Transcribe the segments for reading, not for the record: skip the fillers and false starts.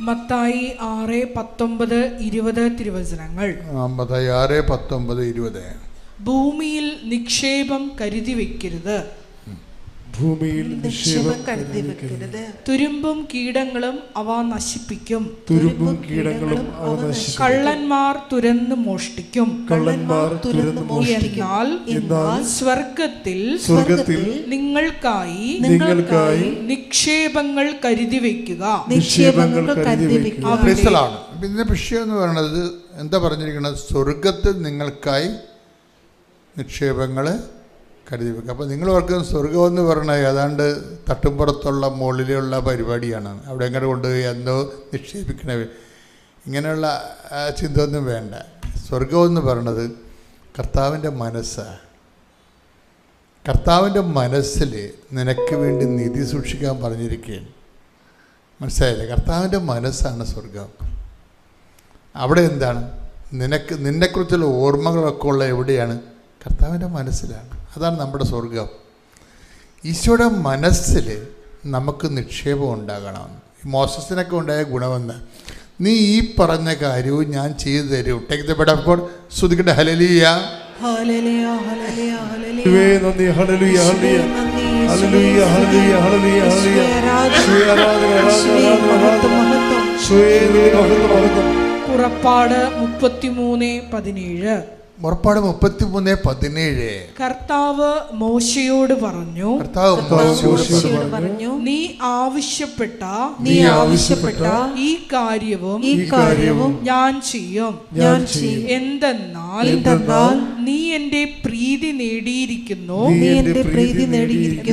മത്തായി 6:19-20 തിരുവചനങ്ങൾ. മത്തായി 6:19-20. ഭൂമിയിൽ നിക്ഷേപം കരുതി വെക്കരുത്, ഭൂമിയിൽ നിക്ഷേപം കരുതി വെക്കരുത്. തുരുമ്പും കീടങ്ങളും അവ നശിപ്പിക്കും, തുരുമ്പും കീടങ്ങളും അവ നശിപ്പിക്കും. കള്ളന്മാർ തുരന്ന് മോഷ്ടിക്കും, കള്ളന്മാർ തുരന്ന് മോഷ്ടിക്കും. എന്നാൽ സ്വർഗത്തിൽ നിങ്ങൾക്കായി നിക്ഷേപങ്ങൾ കരുതി വെക്കുക. നിക്ഷേപങ്ങൾ കരുതി വെക്കുക. ഇതിന്റെ വിഷയം എന്ന് പറയുന്നത് എന്താ പറഞ്ഞിരിക്കുന്നത്? സ്വർഗത്തിൽ നിങ്ങൾക്കായി നിക്ഷേപങ്ങൾ കരുതി വെക്കുക. അപ്പോൾ നിങ്ങൾ ഓർക്കും സ്വർഗം എന്ന് പറഞ്ഞാൽ ഏതാണ്ട് തട്ടുംപുറത്തുള്ള മുകളിലുള്ള പരിപാടിയാണ്, അവിടെ എങ്ങനെ കൊണ്ടുപോയി എന്തോ നിക്ഷേപിക്കണേ, ഇങ്ങനെയുള്ള ചിന്ത ഒന്നും വേണ്ട. സ്വർഗം എന്ന് പറയുന്നത് കർത്താവിൻ്റെ മനസ്സാണ്. കർത്താവിൻ്റെ മനസ്സിൽ നിനക്ക് വേണ്ടി നിധി സൂക്ഷിക്കാൻ പറഞ്ഞിരിക്കുകയാണ്. മനസ്സിലായില്ലേ? കർത്താവിൻ്റെ മനസ്സാണ് സ്വർഗം. അവിടെ എന്താണ് നിന്നെക്കുറിച്ചുള്ള ഓർമ്മകളൊക്കെ ഉള്ള എവിടെയാണ്? കർത്താവിൻ്റെ മനസ്സിലാണ്. അതാണ് നമ്മുടെ സ്വർഗം. ഈശോയുടെ മനസ്സിൽ നമുക്ക് നിക്ഷേപം ഉണ്ടാകണം. മോസസിനൊക്കെ ഉണ്ടായ ഗുണമെന്ന്, നീ ഈ പറഞ്ഞ കാര്യവും ഞാൻ ചെയ്തു തരും. Take the bed of God. സ്തുതിക്കട്ടെ. ഹല്ലേലൂയ, ഹല്ലേലൂയ, ഹല്ലേലൂയ, ഹല്ലേലൂയ. നന്ദി, ഹല്ലേലൂയ, ഹല്ലേലൂയ, ഹല്ലേലൂയ, ഹല്ലേലൂയ, ഹല്ലേലൂയ, ഹല്ലേലൂയ. പുറപ്പാട് 33:17. പുറപ്പാട് 33:17. കർത്താവ് മോശയോട് പറഞ്ഞു, നീ ആവശ്യപ്പെട്ട ഈ കാര്യവും ഞാൻ ചെയ്യും. എന്തെന്നാൽ നീ എന്റെ പ്രീതി നേടിയിരിക്കുന്നു,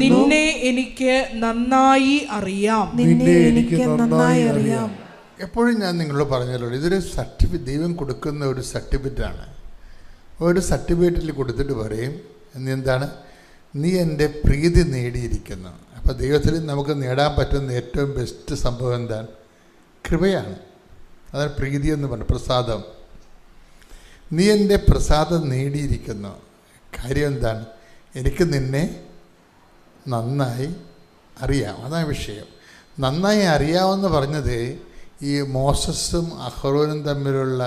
നിന്നെ എനിക്ക് നന്നായി അറിയാം. എപ്പോഴും ഞാൻ നിങ്ങളോട് പറഞ്ഞല്ലോ, ഇതൊരു സർട്ടിഫിക്കറ്റ്, ദൈവം കൊടുക്കുന്ന ഒരു സർട്ടിഫിക്കറ്റാണ്. ഒരു സർട്ടിഫിക്കറ്റിൽ കൊടുത്തിട്ട് പറയും എന്താണ്? നീ എൻ്റെ പ്രീതി നേടിയിരിക്കുന്നു. അപ്പോൾ ദൈവത്തിൽ നമുക്ക് നേടാൻ പറ്റുന്ന ഏറ്റവും ബെസ്റ്റ് സംഭവം എന്താണ്? കൃപയാണ്. അതാണ് പ്രീതി എന്ന് പറഞ്ഞു, പ്രസാദം. നീ എൻ്റെ പ്രസാദം നേടിയിരിക്കുന്നു. കാര്യം എന്താണ്? എനിക്ക് നിന്നെ നന്നായി അറിയാം. അതാണ് വിഷയം. നന്നായി അറിയാമെന്ന് പറഞ്ഞത് ഈ മോസസും അഹ്റോനും തമ്മിലുള്ള,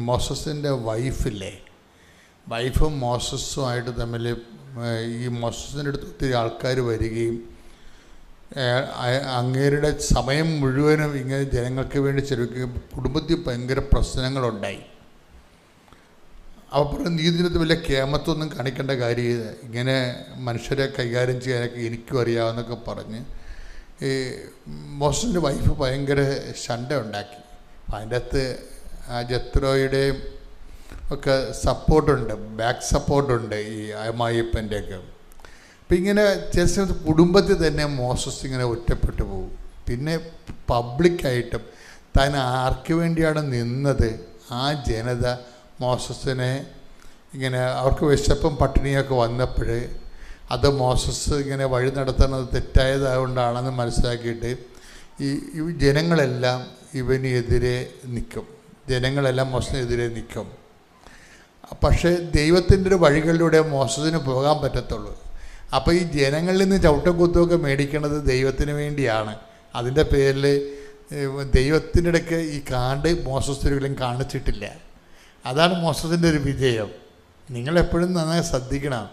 മോസസിൻ്റെ വൈഫും മോസസുമായിട്ട് തമ്മിൽ ഈ മോസസിൻ്റെ അടുത്ത് ഒത്തിരി ആൾക്കാർ വരികയും അങ്ങേരുടെ സമയം മുഴുവനും ഇങ്ങനെ ജനങ്ങൾക്ക് വേണ്ടി ചെലവഴിക്കുകയും കുടുംബത്തിൽ ഭയങ്കര പ്രശ്നങ്ങളുണ്ടായി. അപ്പോൾ നീതിനകത്ത് വലിയ കേമത്തൊന്നും കാണിക്കേണ്ട കാര്യമില്ല, ഇങ്ങനെ മനുഷ്യരെ കൈകാര്യം ചെയ്യാനൊക്കെ എനിക്കും അറിയാമെന്നൊക്കെ പറഞ്ഞ് ഈ മോസസിൻ്റെ വൈഫ് ഭയങ്കര ശണ്ട ഉണ്ടാക്കി. അതിൻ്റെ അകത്ത് ജത്രോയുടെയും ഒക്കെ സപ്പോർട്ടുണ്ട്, ബാക്ക് സപ്പോർട്ടുണ്ട് ഈ അമ്മായിയപ്പൻ്റെയൊക്കെ. അപ്പം ഇങ്ങനെ ചില സമയത്ത് കുടുംബത്തിൽ തന്നെ മോസസ് ഇങ്ങനെ ഒറ്റപ്പെട്ടു പോകും. പിന്നെ പബ്ലിക്കായിട്ടും താൻ ആർക്ക് വേണ്ടിയാണ് നിന്നത് ആ ജനത മോസസിനെ ഇങ്ങനെ, അവർക്ക് വിശപ്പും പട്ടിണിയൊക്കെ വന്നപ്പോൾ അത് മോസസ് ഇങ്ങനെ വഴി നടത്തുന്നത് തെറ്റായതായതുകൊണ്ടാണെന്ന് മനസ്സിലാക്കിയിട്ട് ഈ ജനങ്ങളെല്ലാം ഇവനെതിരെ നിൽക്കും, ജനങ്ങളെല്ലാം മോസസിനെതിരെ നിൽക്കും. പക്ഷേ ദൈവത്തിൻ്റെ ഒരു വഴികളിലൂടെ മോസസിന് പോകാൻ പറ്റത്തുള്ളൂ. അപ്പോൾ ഈ ജനങ്ങളിൽ നിന്ന് ചവിട്ടും കുത്തുമൊക്കെ മേടിക്കുന്നത് ദൈവത്തിന് വേണ്ടിയാണ്. അതിൻ്റെ പേരിൽ ദൈവത്തിൻ്റെ ഇടയ്ക്ക് ഈ കാണ്ട് മോസസിലും കാണിച്ചിട്ടില്ല. അതാണ് മോസസിൻ്റെ ഒരു വിജയം. നിങ്ങളെപ്പോഴും നന്നായി ശ്രദ്ധിക്കണം.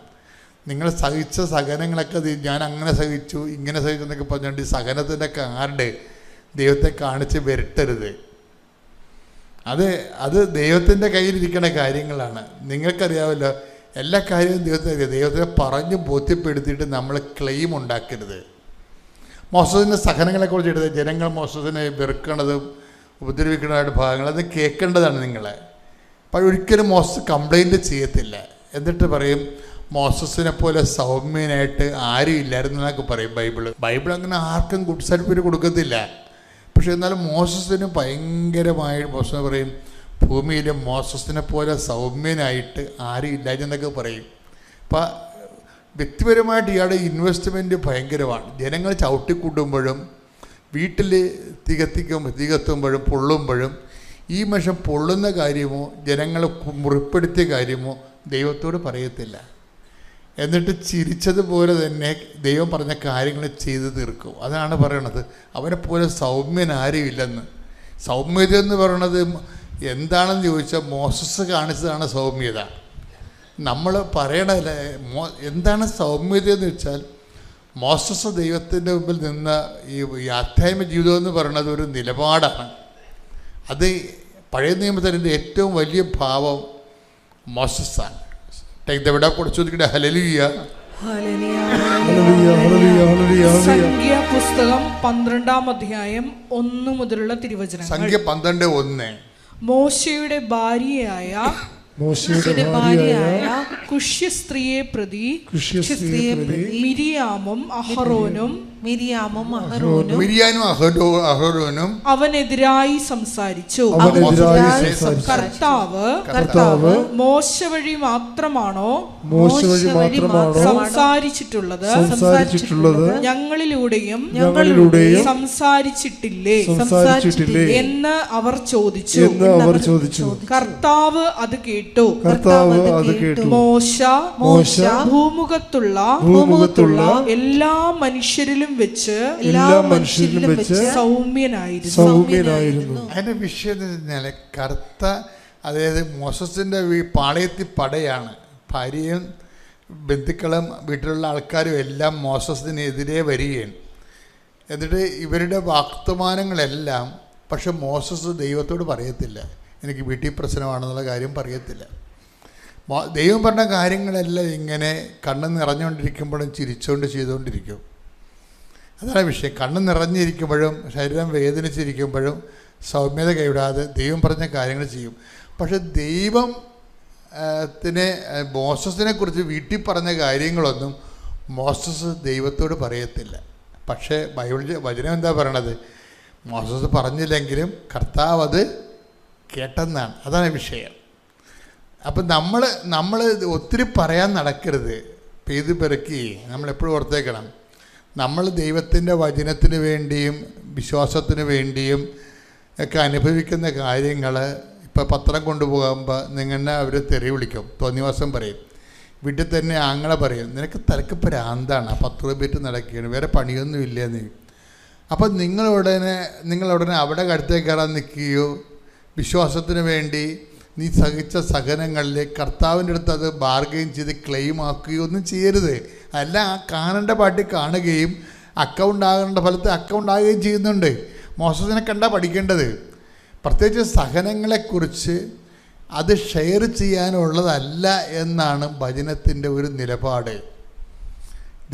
നിങ്ങൾ സഹിച്ച സഹനങ്ങളൊക്കെ ഞാൻ അങ്ങനെ സഹിച്ചു ഇങ്ങനെ സഹിച്ചു എന്നൊക്കെ പറഞ്ഞുകൊണ്ട് ഈ സഹനത്തിൻ്റെ കാർഡ് ദൈവത്തെ കാണിച്ച് വരട്ടരുത്. അത് ദൈവത്തിൻ്റെ കയ്യിലിരിക്കുന്ന കാര്യങ്ങളാണ്. നിങ്ങൾക്കറിയാമല്ലോ, എല്ലാ കാര്യവും ദൈവത്തെ പറഞ്ഞ് ബോധ്യപ്പെടുത്തിയിട്ട് നമ്മൾ ക്ലെയിം ഉണ്ടാക്കരുത്. മോസസിൻ്റെ സഹനങ്ങളെക്കുറിച്ച് എടുത്ത് ജനങ്ങൾ മോസസിനെ വെറുക്കണതും ഉപദ്രവിക്കുന്നതായിട്ട് ഭാഗങ്ങൾ അത് കേൾക്കേണ്ടതാണ് നിങ്ങളെ. അപ്പോൾ ഒരിക്കലും മോസസ് കംപ്ലൈൻറ്റ് ചെയ്യത്തില്ല. എന്നിട്ട് പറയും മോസസിനെ പോലെ സൗമ്യനായിട്ട് ആരും ഇല്ലായിരുന്നു എന്നൊക്കെ പറയും ബൈബിൾ അങ്ങനെ ആർക്കും ഗുഡ് സർട്ടിഫിക്കറ്റ് കൊടുക്കത്തില്ല. പക്ഷെ എന്നാലും മോസസിന് ഭയങ്കരമായ മോശം പറയും, ഭൂമിയിലെ മോസസിനെ പോലെ സൗമ്യനായിട്ട് ആരും ഇല്ലാഞ്ഞെന്നൊക്കെ പറയും. അപ്പം വ്യക്തിപരമായിട്ട് ഇയാളുടെ ഇൻവെസ്റ്റ്മെൻറ്റ് ഭയങ്കരമാണ്. ജനങ്ങൾ ചവിട്ടിക്കൂട്ടുമ്പോഴും വീട്ടിൽ തീകത്തുമ്പോഴും പൊള്ളുമ്പോഴും ഈ മനുഷ്യൻ പൊള്ളുന്ന കാര്യമോ ജനങ്ങളെ മുറിപ്പെടുത്തിയ കാര്യമോ ദൈവത്തോട് പറയത്തില്ല. എന്നിട്ട് ചിരിച്ചതുപോലെ തന്നെ ദൈവം പറഞ്ഞ കാര്യങ്ങൾ ചെയ്തു തീർക്കും. അതാണ് പറയണത്, അവനെപ്പോലെ സൗമ്യൻ ആരും ഇല്ലെന്ന്. സൗമ്യത എന്ന് പറയണത് എന്താണെന്ന് ചോദിച്ചാൽ മോസസ് കാണിച്ചതാണ് സൗമ്യത. നമ്മൾ പറയണല്ലേ എന്താണ് സൗമ്യത എന്ന് വെച്ചാൽ, മോസസ് ദൈവത്തിൻ്റെ മുമ്പിൽ നിന്ന ഈ ആധ്യാത്മിക ജീവിതം എന്ന് പറയുന്നത് ഒരു നിലപാടാണ്. അത് പഴയ നിയമത്തിൻ്റെ ഏറ്റവും വലിയ ഭാവം മോസസാണ്. ഇവിടെ കൊടുത്തിട്ട് ഹല്ലേലൂയ. സംഖ്യ പുസ്തകം 12-ാം അധ്യായം 1 മുതലുള്ള തിരുവചനങ്ങൾ. സംഖ്യ 12:1. മോശയുടെ ഭാര്യയായ കുഷ്യ സ്ത്രീയെ പ്രതി മിരിയാമും അഹറോനും അവനെതിരായി സംസാരിച്ചു. കർത്താവ് മോശ വഴി മാത്രമാണോ സംസാരിച്ചിട്ടുള്ളത്? ഞങ്ങളിലൂടെയും സംസാരിച്ചിട്ടില്ലേ എന്ന് അവർ ചോദിച്ചു. കർത്താവ് അത് കേട്ടു. മോശ ഭൂമുഖത്തുള്ള എല്ലാ മനുഷ്യരിലും വെച്ച് സൗമ്യനായിരുന്നു. അതിന്റെ വിഷയം കറുത്ത, അതായത് മോസസിന്റെ പാളയത്തിൽ പടയാണ്. ഭാര്യയും ബന്ധുക്കളും വീട്ടിലുള്ള ആൾക്കാരും എല്ലാം മോസസിനെതിരെ വരികയാണ്. എന്നിട്ട് ഇവരുടെ വർത്തമാനങ്ങളെല്ലാം, പക്ഷെ മോസസ് ദൈവത്തോട് പറയത്തില്ല, എനിക്ക് വീട്ടിൽ പ്രശ്നമാണെന്നുള്ള കാര്യം പറയത്തില്ല. ദൈവം പറഞ്ഞ കാര്യങ്ങളെല്ലാം ഇങ്ങനെ കണ്ണ് നിറഞ്ഞുകൊണ്ടിരിക്കുമ്പോഴും ചിരിച്ചുകൊണ്ട് ചെയ്തുകൊണ്ടിരിക്കും. അതാണ് വിഷയം. കണ്ണ് നിറഞ്ഞിരിക്കുമ്പോഴും ശരീരം വേദനിച്ചിരിക്കുമ്പോഴും സൗമ്യത കൈവിടാതെ ദൈവം പറഞ്ഞ കാര്യങ്ങൾ ചെയ്യും. പക്ഷെ മോസസിനെ കുറിച്ച് വീട്ടിൽ പറഞ്ഞ കാര്യങ്ങളൊന്നും മോസസ് ദൈവത്തോട് പറയത്തില്ല. പക്ഷേ ബൈബിൾ വചനം എന്താ പറയണത്? മോസസ് പറഞ്ഞില്ലെങ്കിലും കർത്താവ് അത് കേട്ടെന്നാണ്. അതാണ് വിഷയം. അപ്പം നമ്മൾ ഒത്തിരി പറയാൻ നടക്കരുത്. പെയ്ത് പെറുക്കി നമ്മളെപ്പോഴും ഓർത്തേക്കണം, നമ്മൾ ദൈവത്തിൻ്റെ വചനത്തിന് വേണ്ടിയും വിശ്വാസത്തിന് വേണ്ടിയും ഒക്കെ അനുഭവിക്കുന്ന കാര്യങ്ങൾ. ഇപ്പോൾ പത്രം കൊണ്ടുപോകുമ്പോൾ നിങ്ങളെ അവർ തെറി വിളിക്കും, തോന്നിവാസം പറയും. വീട്ടിൽ തന്നെ ആങ്ങളെ പറയും, നിനക്ക് തലക്ക് പ്രാന്താണ്, 10 രൂപ നടക്കുകയാണ്, വേറെ പണിയൊന്നും ഇല്ലെന്ന്. അപ്പം നിങ്ങളുടനെ അവിടെ കടുത്തേക്ക് കയറാൻ നിൽക്കുകയോ വിശ്വാസത്തിന് വേണ്ടി നീ സഹിച്ച സഹനങ്ങളിൽ കർത്താവിൻ്റെ അടുത്ത് അത് ബാർഗെയിൻ ചെയ്ത് ക്ലെയിം ആക്കുകയോ ഒന്നും ചെയ്യരുത്. അല്ല, ആ കാണേണ്ട പാട്ടി കാണുകയും അക്കൗണ്ട് ആകേണ്ട ഫലത്ത് അക്കൗണ്ട് ആകുകയും ചെയ്യുന്നുണ്ട്. മോസസിനെ കണ്ടാൽ പഠിക്കേണ്ടത്. പ്രത്യേകിച്ച് സഹനങ്ങളെക്കുറിച്ച് അത് ഷെയർ ചെയ്യാനുള്ളതല്ല എന്നാണ് വചനത്തിൻ്റെ ഒരു നിലപാട്.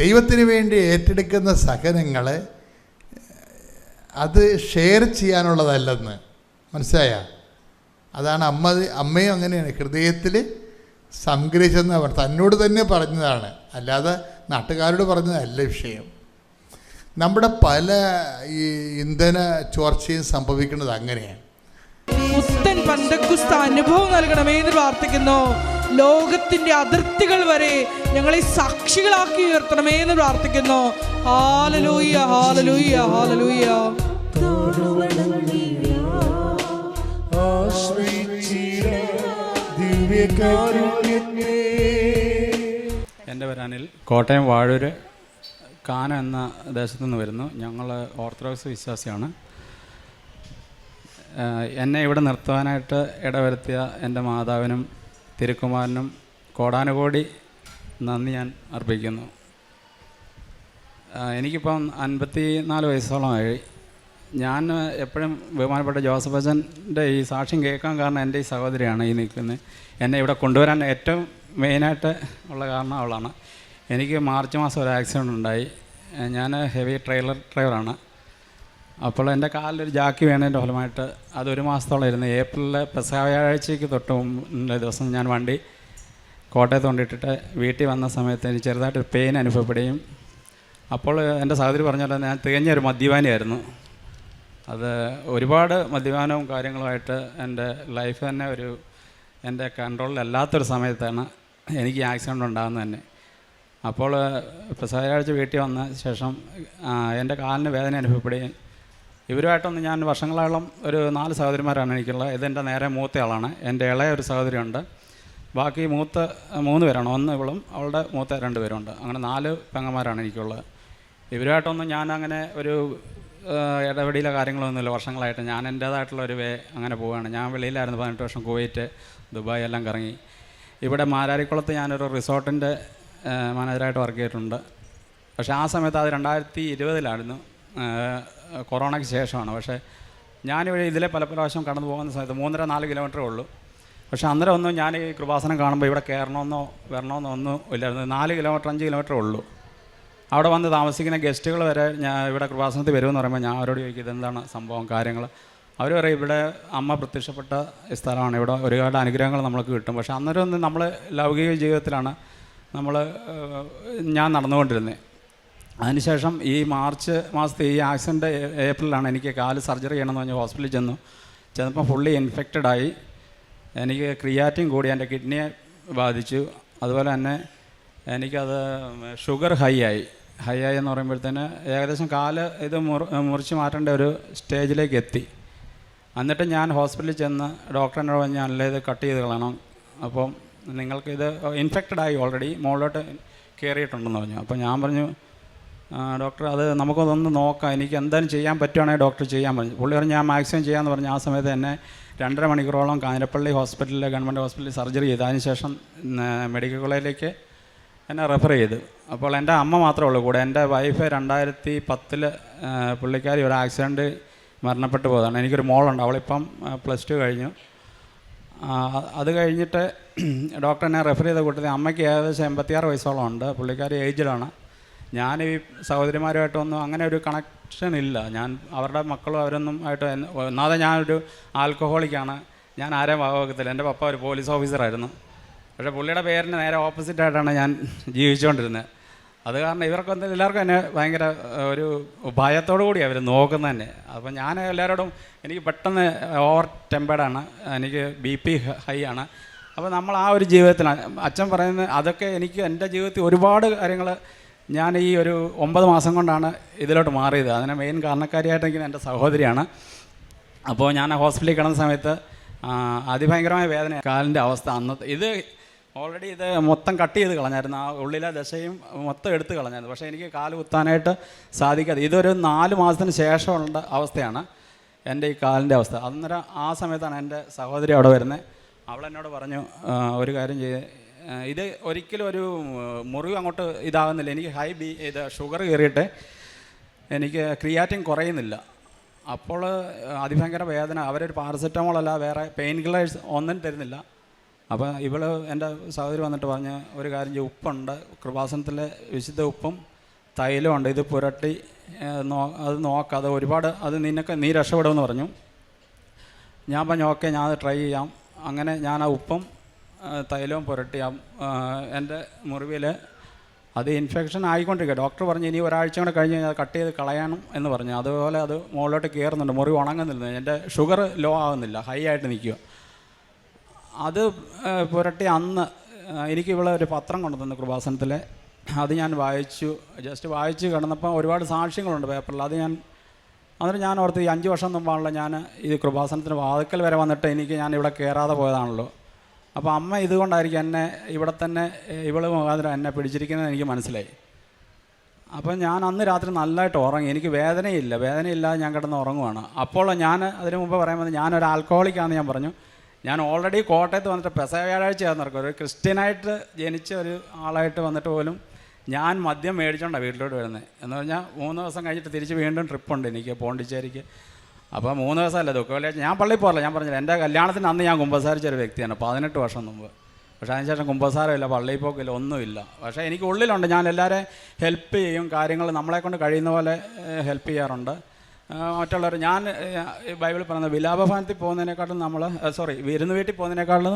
ദൈവത്തിന് വേണ്ടി ഏറ്റെടുക്കുന്ന സഹനങ്ങൾ അത് ഷെയർ ചെയ്യാനുള്ളതല്ലെന്ന് മനസ്സിലായ? അതാണ് അമ്മയും അങ്ങനെയാണ്, ഹൃദയത്തിൽ സംഗ്രഹിച്ചെന്നാണ് പറഞ്ഞത്. തന്നോട് തന്നെ പറഞ്ഞതാണ്, അല്ലാതെ നാട്ടുകാരോട് പറഞ്ഞതല്ല വിഷയം. നമ്മുടെ പല ഈ ഇന്ധന ചോർച്ചയും സംഭവിക്കുന്നത് അങ്ങനെയാണ്. പുത്തൻ പന്തക്കുസ്ത അനുഭവം നൽകണമേ എന്ന് പ്രാർത്ഥിക്കുന്നു. ലോകത്തിന്റെ അതിർത്തികൾ വരെ ഞങ്ങളെ സാക്ഷികളാക്കി ഉയർത്തണമേ എന്ന് പ്രാർത്ഥിക്കുന്നു. ഹല്ലേലൂയ, ഹല്ലേലൂയ, ഹല്ലേലൂയ. എൻ്റെ പേര് അനിൽ. കോട്ടയം വാഴൂര് കാന എന്ന ദേശത്തു നിന്ന് വരുന്നു. ഞങ്ങൾ ഓർത്തഡോക്സ് വിശ്വാസിയാണ്. എന്നെ ഇവിടെ നിർത്തുവാനായിട്ട് ഇടവരുത്തിയ എൻ്റെ മാതാവിനും തിരുക്കുമാരനും കോടാനുകോടി നന്ദി ഞാൻ അർപ്പിക്കുന്നു. എനിക്കിപ്പം 54 വയസ്സോളമായി. ഞാൻ എപ്പോഴും ബഹുമാനപ്പെട്ട ജോസഫ് അച്ഛൻ്റെ ഈ സാക്ഷ്യം കേൾക്കാൻ കാരണം എൻ്റെ ഈ സഹോദരിയാണ് ഈ നിൽക്കുന്നത്. എന്നെ ഇവിടെ കൊണ്ടുവരാൻ ഏറ്റവും മെയിനായിട്ട് ഉള്ള കാരണം അവളാണ്. എനിക്ക് മാർച്ച് മാസം ഒരു ആക്സിഡൻ്റ് ഉണ്ടായി. ഞാൻ ഹെവി ട്രെയിലർ ഡ്രൈവറാണ്. അപ്പോൾ എൻ്റെ കാലിലൊരു ജാക്കി വീണതിൻ്റെ ഫലമായിട്ട് അതൊരു മാസത്തോളം ഇരുന്ന്. ഏപ്രിലിലെ പെസഹ വ്യാഴാഴ്ചയ്ക്ക് തൊട്ട് മുമ്പേ ദിവസം ഞാൻ വണ്ടി കോട്ടയത്ത് കൊണ്ടിട്ടിട്ട് വീട്ടിൽ വന്ന സമയത്ത് എനിക്ക് ചെറുതായിട്ടൊരു പെയിൻ അനുഭവപ്പെടുകയും, അപ്പോൾ എൻ്റെ സഹോദരി പറഞ്ഞല്ലോ ഞാൻ തികഞ്ഞൊരു മദ്യപാനിയായിരുന്നു. അത് ഒരുപാട് മദ്യപാനവും കാര്യങ്ങളുമായിട്ട് എൻ്റെ ലൈഫ് തന്നെ എൻ്റെ കൺട്രോളിലല്ലാത്തൊരു സമയത്താണ് എനിക്ക് ആക്സിഡൻ്റ് ഉണ്ടാകുന്നത് തന്നെ. അപ്പോൾ പ്രസവാഴ്ച വീട്ടിൽ വന്ന ശേഷം എൻ്റെ കാലിന് വേദന അനുഭവപ്പെടുകയും ഇവരുമായിട്ടൊന്ന് ഞാൻ വർഷങ്ങളോളം ഒരു 4 സഹോദരിമാരാണ് എനിക്കുള്ളത്. ഇതെൻ്റെ നേരെ മൂത്തയാളാണ്. എൻ്റെ ഇളയ ഒരു സഹോദരിയുണ്ട്. ബാക്കി മൂത്ത 3 പേരാണ്. 1 ഇവളും അവളുടെ മൂത്ത 2 പേരുണ്ട്. അങ്ങനെ 4 പെങ്ങന്മാരാണ് എനിക്കുള്ളത്. ഇവരുമായിട്ടൊന്നും ഞാൻ അങ്ങനെ ഒരു ഇടപെടിയിലെ കാര്യങ്ങളൊന്നുമില്ല. വർഷങ്ങളായിട്ട് ഞാൻ എൻ്റേതായിട്ടുള്ള ഒരു അങ്ങനെ പോവുകയാണ്. ഞാൻ വെളിയിലായിരുന്നു 18 വർഷം. കുവൈറ്റ്, ദുബായ് എല്ലാം കറങ്ങി. ഇവിടെ മാരാരിക്കുളത്ത് ഞാനൊരു റിസോർട്ടിൻ്റെ മാനേജറായിട്ട് വർക്ക് ചെയ്തിട്ടുണ്ട്. പക്ഷേ ആ സമയത്ത് അത് 2020 കൊറോണയ്ക്ക് ശേഷമാണ്. പക്ഷേ ഞാനിവിടെ ഇതിലെ പല പ്രാവശ്യം കടന്നു പോകുന്ന സമയത്ത് 3.5-4 കിലോമീറ്ററേ ഉള്ളൂ. പക്ഷേ അന്നേരം ഒന്നും ഞാൻ ഈ കൃപാസനം കാണുമ്പോൾ ഇവിടെ കയറണമെന്നോ വരണമെന്നോ ഒന്നും ഇല്ലായിരുന്നു. 4 കിലോമീറ്റർ 5 കിലോമീറ്ററേ ഉള്ളൂ. അവിടെ വന്ന് താമസിക്കുന്ന ഗസ്റ്റുകൾ വരെ ഞാൻ ഇവിടെ കൃപാസനത്തിൽ വരുമെന്ന് പറയുമ്പോൾ ഞാൻ അവരോട് ചോദിക്കും ഇതെന്താണ് സംഭവം കാര്യങ്ങൾ. അവർ പറയും ഇവിടെ അമ്മ പ്രത്യക്ഷപ്പെട്ട സ്ഥലമാണ്, ഇവിടെ ഒരുപാട് അനുഗ്രഹങ്ങൾ നമ്മൾക്ക് കിട്ടും. പക്ഷേ അന്നേരം ഒന്നും നമ്മൾ ലൗകിക ജീവിതത്തിലാണ് ഞാൻ നടന്നുകൊണ്ടിരുന്നത്. അതിനുശേഷം ഈ മാർച്ച് മാസത്തെ ഈ ആക്സിഡൻറ്റ് ഏപ്രിലാണ് എനിക്ക് കാല് സർജറി ചെയ്യണമെന്ന് പറഞ്ഞ് ഹോസ്പിറ്റലിൽ ചെന്നപ്പോൾ ഫുള്ളി ഇൻഫെക്റ്റഡായി. എനിക്ക് ക്രിയാറ്റിൻ കൂടി എൻ്റെ കിഡ്നിയെ ബാധിച്ചു. അതുപോലെ തന്നെ എനിക്കത് ഷുഗർ ഹൈ ആയി എന്ന് പറയുമ്പോഴത്തേന് ഏകദേശം കാല് ഇത് മുറിച്ച് മാറ്റേണ്ട ഒരു സ്റ്റേജിലേക്ക് എത്തി. എന്നിട്ട് ഞാൻ ഹോസ്പിറ്റലിൽ ചെന്ന് ഡോക്ടറിനോട് പറഞ്ഞ് അല്ല ഇത് കട്ട് ചെയ്ത് കളയണം, അപ്പം നിങ്ങൾക്കിത് ഇൻഫെക്റ്റഡായി ഓൾറെഡി മുകളിലോട്ട് കയറിയിട്ടുണ്ടെന്ന് പറഞ്ഞു. അപ്പോൾ ഞാൻ പറഞ്ഞു ഡോക്ടർ അത് നമുക്കതൊന്ന് നോക്കാം, എനിക്ക് എന്തായാലും ചെയ്യാൻ പറ്റുവാണെങ്കിൽ ഡോക്ടർ ചെയ്യാൻ പറഞ്ഞു. പുള്ളി പറഞ്ഞു ഞാൻ മാക്സിമം ചെയ്യാമെന്ന് പറഞ്ഞു. ആ സമയത്ത് എന്നെ 2.5 മണിക്കൂറോളം കാഞ്ഞിരപ്പള്ളി ഹോസ്പിറ്റലിൽ ഗവൺമെൻറ് ഹോസ്പിറ്റലിൽ സർജറി ചെയ്തു. അതിനുശേഷം മെഡിക്കൽ കോളേജിലേക്ക് എന്നെ റെഫർ ചെയ്തു. അപ്പോൾ എൻ്റെ അമ്മ മാത്രമേ ഉള്ളൂ കൂടെ. എൻ്റെ വൈഫ് 2010 പുള്ളിക്കാരി ഒരു ആക്സിഡൻറ്റ് മരണപ്പെട്ടു പോയതാണ്. എനിക്കൊരു മോളുണ്ട്, അവളിപ്പം +2 കഴിഞ്ഞു. അത് കഴിഞ്ഞിട്ട് ഡോക്ടർ എന്നെ റെഫർ ചെയ്ത കൂട്ടത്തിൽ അമ്മയ്ക്ക് ഏകദേശം 86 വയസ്സോളം ഉണ്ട്. പുള്ളിക്കാരി ഏജ്ഡാണ്. ഞാൻ ഈ സഹോദരിമാരുമായിട്ടൊന്നും അങ്ങനെ ഒരു കണക്ഷൻ ഇല്ല. ഞാൻ അവരുടെ മക്കളും അവരൊന്നും ആയിട്ട് ഒന്നാമതെ ഞാനൊരു ആൽക്കഹോളിക്കാണ്. ഞാൻ ആരെയും വകവെക്കത്തില്ല. എൻ്റെ പപ്പ ഒരു പോലീസ് ഓഫീസറായിരുന്നു. പക്ഷേ പുള്ളിയുടെ പേരിന് നേരെ ഓപ്പോസിറ്റായിട്ടാണ് ഞാൻ ജീവിച്ചുകൊണ്ടിരുന്നത്. അത് കാരണം ഇവർക്കൊന്നും എല്ലാവർക്കും എന്നെ ഭയങ്കര ഒരു ഭയത്തോടു കൂടി അവർ നോക്കുന്നത് തന്നെ. അപ്പോൾ ഞാൻ എല്ലാവരോടും എനിക്ക് പെട്ടെന്ന് ഓവർ ടെമ്പേർഡാണ്, എനിക്ക് BP ഹൈ ആണ്. അപ്പോൾ നമ്മൾ ആ ഒരു ജീവിതത്തിലാണ് അച്ഛൻ പറയുന്നത്. അതൊക്കെ എനിക്ക് എൻ്റെ ജീവിതത്തിൽ ഒരുപാട് കാര്യങ്ങൾ ഞാൻ ഈ ഒരു 9 മാസം കൊണ്ടാണ് ഇതിലോട്ട് മാറിയത്. അതിന് മെയിൻ കാരണക്കാരിയായിട്ട് എൻ്റെ സഹോദരിയാണ്. അപ്പോൾ ഞാൻ ഹോസ്പിറ്റലിൽ കിടന്ന സമയത്ത് അതിഭയങ്കരമായ വേദന, കാലിൻ്റെ അവസ്ഥ. അന്നത്തെ ഇത് ഓൾറെഡി ഇത് മൊത്തം കട്ട് ചെയ്ത് കളഞ്ഞായിരുന്നു. ആ ഉള്ളിലെ ദശയും മൊത്തം എടുത്ത് കളഞ്ഞായിരുന്നു. പക്ഷേ എനിക്ക് കാല് കുത്താനായിട്ട് സാധിക്കാതെ ഇതൊരു 4 മാസത്തിന് ശേഷമുള്ള അവസ്ഥയാണ് എൻ്റെ ഈ കാലിൻ്റെ അവസ്ഥ. അന്നേരം ആ സമയത്താണ് എൻ്റെ സഹോദരി അവിടെ വരുന്നത്. അവളെന്നോട് പറഞ്ഞു ഒരു കാര്യം ചെയ്ത് ഇത് ഒരിക്കലും ഒരു മുറിവ് അങ്ങോട്ട് ഇതാകുന്നില്ല. എനിക്ക് ഇത് ഷുഗർ കയറിയിട്ട് എനിക്ക് ക്രിയാറ്റിൻ കുറയുന്നില്ല. അപ്പോൾ അതിഭയങ്കര വേദന. അവരൊരു പാരസെറ്റമോളല്ല വേറെ പെയിൻ കില്ലേഴ്സ് ഒന്നും തരുന്നില്ല. അപ്പോൾ എൻ്റെ സഹോദരി വന്നിട്ട് പറഞ്ഞ് ഒരു കാര്യം ചെയ്യും, ഉപ്പുണ്ട് കൃപാസനത്തിലെ വിശുദ്ധ ഉപ്പും തൈലമുണ്ട്, ഇത് പുരട്ടി അത് നോക്കാതെ ഒരുപാട് നീ രക്ഷപ്പെടുമെന്ന് പറഞ്ഞു. ഞാൻ പറഞ്ഞു ഓക്കെ ഞാൻ അത് ട്രൈ ചെയ്യാം. അങ്ങനെ ഞാൻ ആ ഉപ്പും തൈലവും പുരട്ടി എൻ്റെ മുറിവിൽ അത് ഇൻഫെക്ഷൻ ആയിക്കൊണ്ടിരിക്കുക. ഡോക്ടർ പറഞ്ഞു ഇനി ഒരാഴ്ച കൂടെ കഴിഞ്ഞ് കഴിഞ്ഞാൽ കട്ട് ചെയ്ത് കളയണം എന്ന് പറഞ്ഞു. അതുപോലെ അത് മുകളിലോട്ട് കയറുന്നുണ്ട്, മുറിവ് ഉണങ്ങുന്നില്ല, എൻ്റെ ഷുഗർ ലോ ആകുന്നില്ല, ഹൈ ആയിട്ട് നിൽക്കുക. അത് പുരട്ടി അന്ന് എനിക്ക് ഇവിടെ ഒരു പത്രം കൊണ്ടു തന്നു കൃപാസനത്തിൽ. അത് ഞാൻ ജസ്റ്റ് വായിച്ച് കിടന്നപ്പോൾ ഒരുപാട് സാക്ഷ്യങ്ങളുണ്ട് പേപ്പറിൽ. അത് അന്നേരം ഞാൻ ഓർത്ത് ഈ 5 വർഷം മുമ്പാണല്ലോ ഞാൻ ഇത് കൃപാസനത്തിന് വാതിക്കൽ വരെ വന്നിട്ട് ഞാൻ ഇവിടെ കയറാതെ പോയതാണല്ലോ. അപ്പോൾ അമ്മ ഇതുകൊണ്ടായിരിക്കും എന്നെ ഇവിടെ തന്നെ ഇവള് മുഖാന്തരം എന്നെ പിടിച്ചിരിക്കുന്നത് എനിക്ക് മനസ്സിലായി. അപ്പോൾ ഞാൻ അന്ന് രാത്രി നല്ലതായിട്ട് ഉറങ്ങി. എനിക്ക് വേദനയില്ലാതെ ഞാൻ കിടന്ന് ഉറങ്ങുവാണ്. അപ്പോൾ ഞാൻ അതിന് മുമ്പ് പറയുമ്പോൾ ഞാനൊരു ആൽക്കഹോളിക്കാണെന്ന് ഞാൻ പറഞ്ഞു. ഞാൻ ഓൾറെഡി കോട്ടയത്ത് വന്നിട്ട് പെസഹ വ്യാഴാഴ്ചയായിരുന്നു നടക്കും. ഒരു ക്രിസ്ത്യനായിട്ട് ജനിച്ച ഒരു ആളായിട്ട് വന്നിട്ട് പോലും ഞാൻ മദ്യം മേടിച്ചോണ്ടാണ് വീട്ടിലോട്ട് വരുന്നത്. എന്ന് പറഞ്ഞാൽ 3 ദിവസം കഴിഞ്ഞിട്ട് തിരിച്ച് വീണ്ടും ട്രിപ്പുണ്ട് എനിക്ക് പോണ്ടിച്ചേരിക്ക്. അപ്പോൾ 3 ദിവസമല്ല ദുഃഖവെള്ളിയാഴ്ച ഞാൻ പള്ളിയിൽ പോകില്ല. ഞാൻ പറഞ്ഞില്ല, എൻ്റെ കല്യാണത്തിന് അന്ന് ഞാൻ കുമ്പസാരിച്ചൊരു വ്യക്തിയാണ് 18 വർഷം മുമ്പ്. പക്ഷേ അതിനുശേഷം കുമ്പസാരമില്ല, പള്ളിയിൽ പോക്കില്ല, ഒന്നുമില്ല. പക്ഷേ എനിക്ക് ഉള്ളിലുണ്ട്, ഞാൻ എല്ലാവരെയും ഹെൽപ്പ് ചെയ്യും, കാര്യങ്ങൾ നമ്മളെക്കൊണ്ട് കഴിയുന്ന പോലെ ഹെൽപ്പ് ചെയ്യാറുണ്ട് മറ്റുള്ളവർ. ഞാൻ ബൈബിളിൽ പറയുന്നത് വിലാപഭവനത്തിൽ പോകുന്നതിനേക്കാളും വിരുന്ന് വീട്ടിൽ പോകുന്നതിനേക്കാളും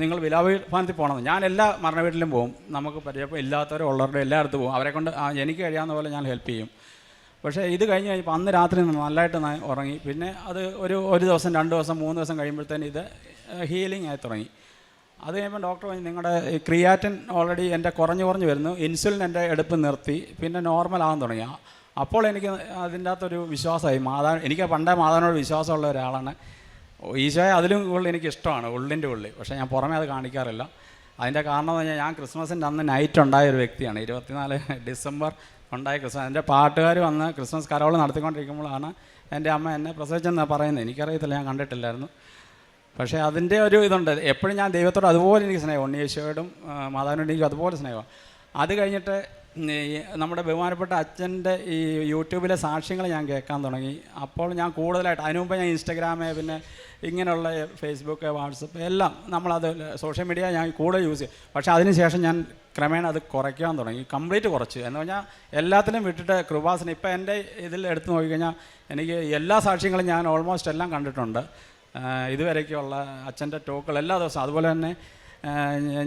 നിങ്ങൾ വിലാപഭവനത്തിൽ പോകണം. ഞാൻ എല്ലാ മരണ വീട്ടിലും പോകും. നമുക്ക് പരിചയം ഇല്ലാത്തവരും ഉള്ളവരുടെ എല്ലായിടത്തും പോകും. അവരെ കൊണ്ട് എനിക്ക് കഴിയാവുന്ന പോലെ ഞാൻ ഹെൽപ്പ് ചെയ്യും. പക്ഷേ ഇത് കഴിഞ്ഞ് കഴിഞ്ഞപ്പോൾ അന്ന് രാത്രി നല്ലതായിട്ട് ഉറങ്ങി. പിന്നെ അത് ഒരു ദിവസം 2 ദിവസം 3 ദിവസം കഴിയുമ്പോഴത്തേന് ഇത് ഹീലിംഗ് ആയി തുടങ്ങി. അത് കഴിയുമ്പോൾ ഡോക്ടർ പറഞ്ഞു നിങ്ങളുടെ ക്രിയാറ്റിൻ ഓൾറെഡി എൻ്റെ കുറഞ്ഞു വരുന്നു, ഇൻസുലിൻ എൻ്റെ എടുപ്പ് നിർത്തി, പിന്നെ നോർമൽ ആകാൻ തുടങ്ങി. അപ്പോൾ എനിക്ക് അതിൻ്റെ അകത്തൊരു വിശ്വാസമായി. എനിക്ക് പണ്ടേ മാതാവിനോട് വിശ്വാസമുള്ള ഒരാളാണ്. ഈശോയെ അതിലും കൂടുതൽ എനിക്ക് ഇഷ്ടമാണ് ഉള്ളിൻ്റെ ഉള്ളിൽ. പക്ഷേ ഞാൻ പുറമേ അത് കാണിക്കാറില്ല. അതിൻ്റെ കാരണം എന്ന് പറഞ്ഞാൽ ഞാൻ ക്രിസ്മസിൻ്റെ അന്ന് നൈറ്റ് ഉണ്ടായ ഒരു വ്യക്തിയാണ്. 24 ഡിസംബർ ഉണ്ടായ ക്രിസ്മസ്. എൻ്റെ പാട്ടുകാർ വന്ന് ക്രിസ്മസ് കരോൾ നടത്തിക്കൊണ്ടിരിക്കുമ്പോഴാണ് എൻ്റെ അമ്മ എന്നെ പ്രസവിച്ചെന്ന് പറയുന്നത്. എനിക്കറിയത്തില്ല, ഞാൻ കണ്ടിട്ടില്ലായിരുന്നു. പക്ഷേ അതിൻ്റെ ഒരു ഇതുണ്ട്. എപ്പോഴും ഞാൻ ദൈവത്തോട് അതുപോലെ എനിക്ക് സ്നേഹം, ഉണ്ണിയേശോയോടും മാതാവിനോടും എനിക്ക് അതുപോലെ സ്നേഹം. അത് കഴിഞ്ഞിട്ട് നമ്മുടെ ബഹുമാനപ്പെട്ട അച്ഛൻ്റെ ഈ യൂട്യൂബിലെ സാക്ഷ്യങ്ങൾ ഞാൻ കേൾക്കാൻ തുടങ്ങി. അപ്പോൾ ഞാൻ കൂടുതലായിട്ട് അതിനു മുമ്പ് ഞാൻ ഇൻസ്റ്റഗ്രാമ്, പിന്നെ ഇങ്ങനെയുള്ള ഫേസ്ബുക്ക്, വാട്സപ്പ് എല്ലാം നമ്മളത് സോഷ്യൽ മീഡിയ ഞാൻ കൂടുതൽ യൂസ് ചെയ്യും. പക്ഷേ അതിനുശേഷം ഞാൻ ക്രമേണ അത് കുറയ്ക്കാൻ തുടങ്ങി, കംപ്ലീറ്റ് കുറച്ച്. എന്ന് പറഞ്ഞാൽ എല്ലാത്തിലും വിട്ടിട്ട് കൃപാസനം. ഇപ്പോൾ എൻ്റെ ഇതിൽ എടുത്ത് നോക്കിക്കഴിഞ്ഞാൽ എനിക്ക് എല്ലാ സാക്ഷ്യങ്ങളും ഞാൻ ഓൾമോസ്റ്റ് എല്ലാം കണ്ടിട്ടുണ്ട്. ഇതുവരെയൊക്കെയുള്ള അച്ഛൻ്റെ ടോക്കുകൾ എല്ലാ ദിവസവും. അതുപോലെ തന്നെ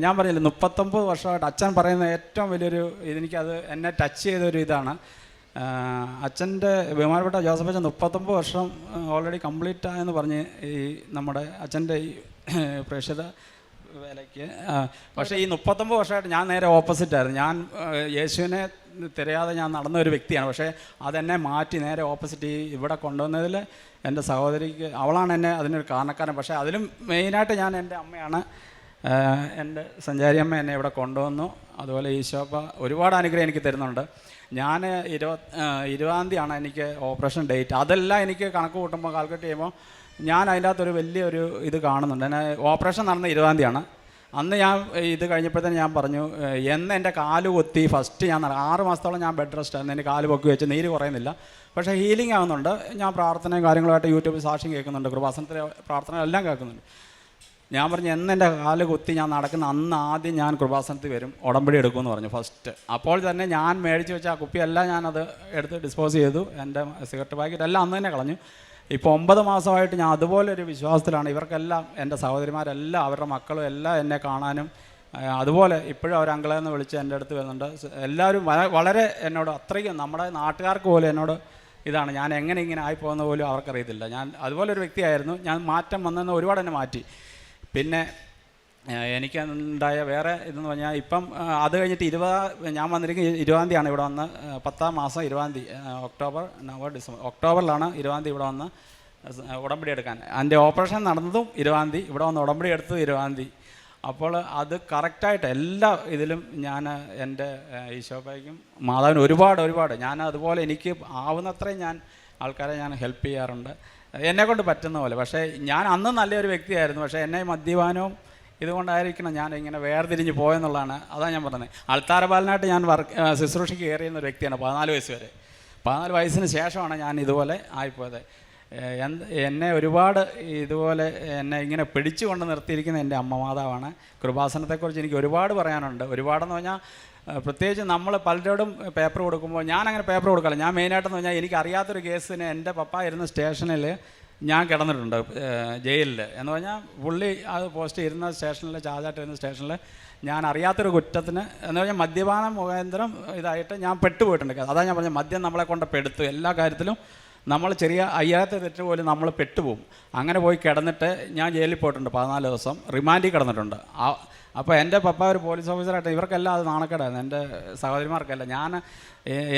ഞാൻ പറഞ്ഞില്ല 39 വർഷമായിട്ട് അച്ഛൻ പറയുന്ന ഏറ്റവും വലിയൊരു ഇതെനിക്കത് എന്നെ ടച്ച് ചെയ്തൊരു ഇതാണ്. അച്ഛൻ്റെ ബഹുമാനപ്പെട്ട ജോസഫ് അച്ഛൻ 39 വർഷം ഓൾറെഡി കംപ്ലീറ്റ് ആയെന്ന് പറഞ്ഞ് ഈ നമ്മുടെ അച്ഛൻ്റെ ഈ പ്രേക്ഷിത വേലയ്ക്ക്. പക്ഷേ ഈ 39 വർഷമായിട്ട് ഞാൻ നേരെ ഓപ്പോസിറ്റായിരുന്നു. ഞാൻ യേശുവിനെ തിരയാതെ ഞാൻ നടന്ന ഒരു വ്യക്തിയാണ്. പക്ഷേ അതെന്നെ മാറ്റി നേരെ ഓപ്പോസിറ്റ് ഇവിടെ കൊണ്ടുവന്നതിൽ എൻ്റെ സഹോദരിക്ക്, അവളാണ് എന്നെ അതിനൊരു കാരണക്കാരൻ. പക്ഷേ അതിലും മെയിനായിട്ട് ഞാൻ എൻ്റെ അമ്മയാണ്. എൻ്റെ സഞ്ചാരി അമ്മ എന്നെ ഇവിടെ കൊണ്ടുവന്നു. അതുപോലെ ഈശോപ്പ ഒരുപാട് അനുഗ്രഹം എനിക്ക് തരുന്നുണ്ട്. ഞാൻ 20-ാം തീയതിയാണ് എനിക്ക് ഓപ്പറേഷൻ ഡേറ്റ്. അതെല്ലാം എനിക്ക് കണക്ക് കൂട്ടുമ്പോൾ കാൽക്കുലേറ്റ് ചെയ്യുമ്പോൾ ഞാൻ അതിൻ്റെ അകത്തൊരു വലിയൊരു ഇത് കാണുന്നുണ്ട്. എന്നെ ഓപ്പറേഷൻ നടന്ന 20-ാം തീയതിയാണ്. അന്ന് ഞാൻ ഇത് കഴിഞ്ഞപ്പോഴത്തേന് ഞാൻ പറഞ്ഞു, എന്ന് എൻ്റെ കാല് കൊത്തി ഫസ്റ്റ് ഞാൻ 6 മാസത്തോളം ഞാൻ ബെഡ് റെസ്റ്റ് ആയിരുന്നു. എൻ്റെ കാല് പൊക്കി വെച്ച് നീര് കുറയുന്നില്ല, പക്ഷേ ഹീലിംഗ് ആകുന്നുണ്ട്. ഞാൻ പ്രാർത്ഥനയും കാര്യങ്ങളുമായിട്ട് യൂട്യൂബിൽ സാക്ഷ്യം കേൾക്കുന്നുണ്ട്, കൃപാസനത്തിലെ പ്രാർത്ഥന എല്ലാം കേൾക്കുന്നുണ്ട്. ഞാൻ പറഞ്ഞു എന്നെൻ്റെ കാല് കുത്തി ഞാൻ നടക്കുന്ന അന്ന് ആദ്യം ഞാൻ കൃപാസനത്തിൽ വരും, ഉടമ്പടി എടുക്കുമെന്ന് പറഞ്ഞു ഫസ്റ്റ്. അപ്പോൾ തന്നെ ഞാൻ മേടിച്ച് വെച്ച ആ കുപ്പിയെല്ലാം ഞാനത് എടുത്ത് ഡിസ്പോസ് ചെയ്തു. എൻ്റെ സിഗരറ്റ് പാക്കറ്റ് എല്ലാം അന്ന് തന്നെ കളഞ്ഞു. ഇപ്പോൾ 9 മാസമായിട്ട് ഞാൻ അതുപോലെ ഒരു വിശ്വാസത്തിലാണ്. ഇവർക്കെല്ലാം എൻ്റെ സഹോദരിമാരെല്ലാം അവരുടെ മക്കളും എല്ലാം എന്നെ കാണാനും അതുപോലെ ഇപ്പോഴും അവർ അങ്കിളെന്ന് വിളിച്ച് എൻ്റെ അടുത്ത് വരുന്നുണ്ട്. എല്ലാവരും വളരെ എന്നോട് അത്രയ്ക്കും നമ്മുടെ നാട്ടുകാർക്ക് പോലും എന്നോട് ഇതാണ്. ഞാൻ എങ്ങനെ ഇങ്ങനെ ആയിപ്പോകുന്ന പോലും അവർക്കറിയത്തില്ല. ഞാൻ അതുപോലെ ഒരു വ്യക്തിയായിരുന്നു. ഞാൻ മാറ്റം വന്നെന്ന് ഒരുപാട് എന്നെ മാറ്റി. പിന്നെ എനിക്കുണ്ടായ വേറെ ഇതെന്ന് പറഞ്ഞാൽ ഇപ്പം അത് കഴിഞ്ഞിട്ട് ഞാൻ വന്നിരിക്കും 20-ാം തീയതിയാണ് ഇവിടെ വന്ന് 10-ാം മാസം 20-ാം തീയതി ഒക്ടോബർ, നവംബർ, ഡിസംബർ, ഒക്ടോബറിലാണ് 20-ാം തീയതി ഇവിടെ വന്ന് ഉടമ്പടി എടുക്കാൻ. എൻ്റെ ഓപ്പറേഷൻ നടന്നതും 20-ാം തീയതി, ഇവിടെ വന്ന് ഉടമ്പടി എടുത്തത് 20-ാം തീയതി. അപ്പോൾ അത് കറക്റ്റായിട്ട് എല്ലാ ഇതിലും ഞാൻ എൻ്റെ ഈശോപ്പയ്ക്കും മാതാവിനും ഒരുപാട് ഞാൻ അതുപോലെ എനിക്ക് ആവുന്നത്രയും ഞാൻ ആൾക്കാരെ ഞാൻ ഹെൽപ്പ് ചെയ്യാറുണ്ട് എന്നെക്കൊണ്ട് പറ്റുന്ന പോലെ. പക്ഷേ ഞാൻ അന്ന് നല്ലൊരു വ്യക്തിയായിരുന്നു. പക്ഷേ എന്നെ മദ്യപാനവും ഇതുകൊണ്ടായിരിക്കണം ഞാൻ ഇങ്ങനെ വേർതിരിഞ്ഞ് പോയെന്നുള്ളതാണ്. അതാണ് ഞാൻ പറഞ്ഞത്. അൾത്താരപാലനായിട്ട് ഞാൻ ശുശ്രൂഷയ്ക്ക് കയറിയുന്ന ഒരു വ്യക്തിയാണ് 14 വയസ്സ് വരെ. 14 വയസ്സിന് ശേഷമാണ് ഞാൻ ഇതുപോലെ ആയിപ്പോയത്. എന്നെ ഒരുപാട് ഇതുപോലെ എന്നെ ഇങ്ങനെ പിടിച്ചു കൊണ്ട് നിർത്തിയിരിക്കുന്ന എൻ്റെ അമ്മ മാതാവാണ്. കൃപാസനത്തെക്കുറിച്ച് എനിക്ക് ഒരുപാട് പറയാനുണ്ട്. ഒരുപാടെന്ന് പറഞ്ഞാൽ പ്രത്യേകിച്ച് നമ്മൾ പലരോടും പേപ്പർ കൊടുക്കുമ്പോൾ ഞാൻ അങ്ങനെ പേപ്പർ കൊടുക്കില്ല. ഞാൻ മെയിനായിട്ടെന്ന് പറഞ്ഞാൽ എനിക്കറിയാത്തൊരു കേസിന് എൻ്റെ പപ്പ ഇരുന്ന സ്റ്റേഷനിൽ ഞാൻ കിടന്നിട്ടുണ്ട്, ജയിലിൽ. എന്ന് പറഞ്ഞാൽ പുള്ളി അത് പോസ്റ്റ് ഇരുന്ന സ്റ്റേഷനിൽ, ചാർജായിട്ട് ഇരുന്ന സ്റ്റേഷനിൽ ഞാൻ അറിയാത്തൊരു കുറ്റത്തിന് എന്ന് പറഞ്ഞാൽ മദ്യപാനം മുഖാന്തരം ഇതായിട്ട് ഞാൻ പെട്ടുപോയിട്ടുണ്ട്. അതാണ് ഞാൻ പറഞ്ഞത്, മദ്യം നമ്മളെ കൊണ്ട് പെടുത്തു. എല്ലാ കാര്യത്തിലും നമ്മൾ ചെറിയ അയ്യാത്ത തെറ്റ് പോലും നമ്മൾ പെട്ടുപോകും. അങ്ങനെ പോയി കിടന്നിട്ട് ഞാൻ ജയിലിൽ പോയിട്ടുണ്ട്. 14 ദിവസം റിമാൻഡിൽ കിടന്നിട്ടുണ്ട്. അപ്പോൾ എൻ്റെ പപ്പ ഒരു പോലീസ് ഓഫീസറായിട്ട് ഇവർക്കെല്ലാം അത് നാണക്കേടായിരുന്നു, എൻ്റെ സഹോദരിമാർക്കല്ല.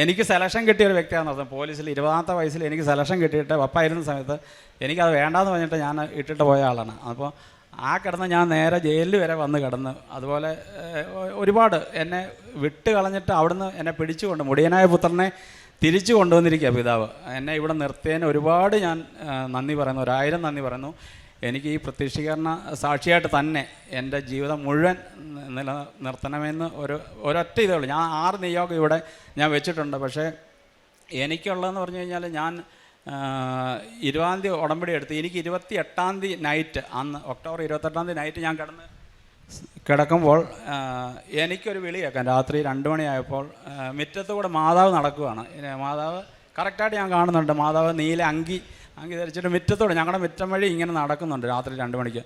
എനിക്ക് സെലക്ഷൻ കിട്ടിയ ഒരു വ്യക്തിയാണെന്ന് പറഞ്ഞത്. പോലീസിൽ 20-ാമത്തെ വയസ്സിൽ എനിക്ക് സെലക്ഷൻ കിട്ടിയിട്ട് പപ്പ ഇരുന്ന സമയത്ത് എനിക്കത് വേണ്ടാന്ന് പറഞ്ഞിട്ട് ഞാൻ ഇട്ടിട്ട് പോയ ആളാണ്. അപ്പോൾ കിടന്ന് ഞാൻ നേരെ ജയിലിൽ വരെ വന്ന് കിടന്ന്. അതുപോലെ ഒരുപാട് എന്നെ വിട്ട് കളഞ്ഞിട്ട് അവിടുന്ന് എന്നെ പിടിച്ചുകൊണ്ട് മുടിയനായ പുത്രനെ തിരിച്ചു കൊണ്ടുവന്നിരിക്കുക പിതാവ്. എന്നെ ഇവിടെ നിർത്തിയതിന് ഒരുപാട് ഞാൻ നന്ദി പറയുന്നു, 1000 നന്ദി പറയുന്നു. എനിക്ക് ഈ പ്രത്യക്ഷീകരണ സാക്ഷിയായിട്ട് തന്നെ എൻ്റെ ജീവിതം മുഴുവൻ നിലനിർത്തണമെന്ന് ഒരൊറ്റ ഇതേ ഉള്ളൂ. ഞാൻ 6 നിയോഗം ഇവിടെ ഞാൻ വെച്ചിട്ടുണ്ട്. പക്ഷേ എനിക്കുള്ളതെന്ന് പറഞ്ഞു കഴിഞ്ഞാൽ ഞാൻ 20-ാം തീയതി ഉടമ്പടി എടുത്ത് എനിക്ക് 28-ാം തീയതി നൈറ്റ്, അന്ന് ഒക്ടോബർ 28-ാം തീയതി നൈറ്റ് ഞാൻ കിടക്കുമ്പോൾ എനിക്കൊരു വിളി കേൾക്കാം. രാത്രി 2 മണിയായപ്പോൾ മുറ്റത്തുകൂടെ മാതാവ് നടക്കുകയാണ്. മാതാവ് കറക്റ്റായിട്ട് ഞാൻ കാണുന്നുണ്ട്. മാതാവ് നീല അങ്കി ധരിച്ചിട്ട് മുറ്റത്തോടെ ഞങ്ങളുടെ മുറ്റം വഴി ഇങ്ങനെ നടക്കുന്നുണ്ട് രാത്രി 2 മണിക്ക്.